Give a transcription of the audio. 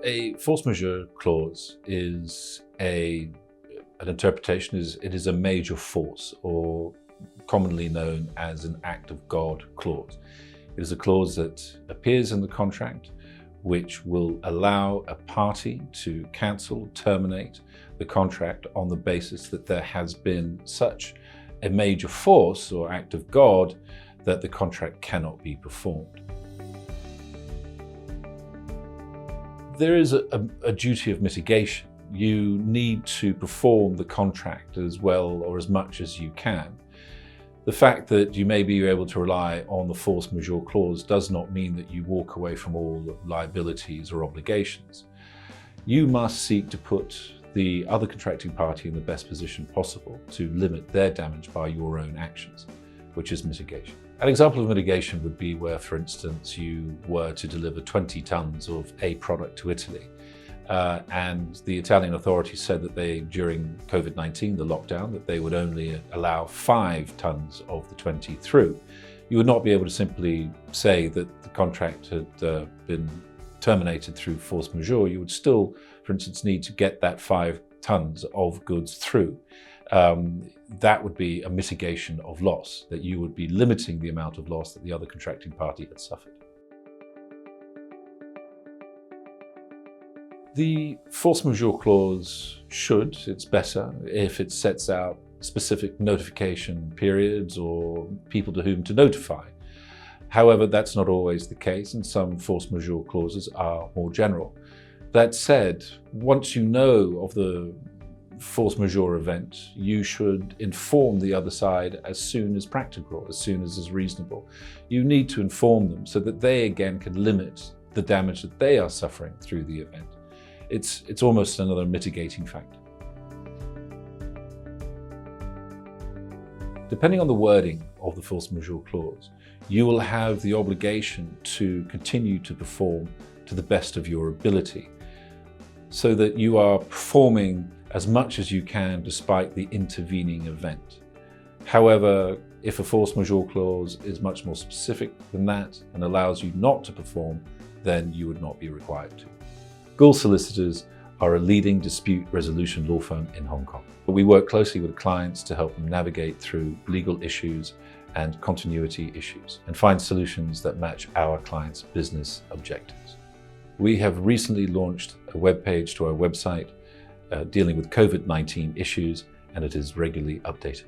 A force majeure clause is an interpretation, it is a major force, or commonly known as an act of God clause. It is a clause that appears in the contract which will allow a party to cancel, terminate the contract on the basis that there has been such a major force or act of God that the contract cannot be performed. There is a duty of mitigation. You need to perform the contract as well or as much as you can. The fact that you may be able to rely on the force majeure clause does not mean that you walk away from all liabilities or obligations. You must seek to put the other contracting party in the best position possible to limit their damage by your own actions, which is mitigation. An example of mitigation would be where, for instance, you were to deliver 20 tons of a product to Italy. And the Italian authorities said that during COVID-19, the lockdown, that they would only allow 5 tons of the 20 through. You would not be able to simply say that the contract had been terminated through force majeure. You would still, for instance, need to get that 5 tons of goods through. That would be a mitigation of loss, that you would be limiting the amount of loss that the other contracting party had suffered. The force majeure clause it's better if it sets out specific notification periods or people to whom to notify. However, that's not always the case, and some force majeure clauses are more general. That said, once you know of the force majeure event, you should inform the other side as soon as practical, as soon as is reasonable. You need to inform them so that they again can limit the damage that they are suffering through the event. It's almost another mitigating factor. Depending on the wording of the force majeure clause, you will have the obligation to continue to perform to the best of your ability, so that you are performing as much as you can despite the intervening event. However, if a force majeure clause is much more specific than that and allows you not to perform, then you would not be required to. Gall Solicitors are a leading dispute resolution law firm in Hong Kong. We work closely with clients to help them navigate through legal issues and continuity issues and find solutions that match our clients' business objectives. We have recently launched a webpage to our website dealing with COVID-19 issues, and it is regularly updated.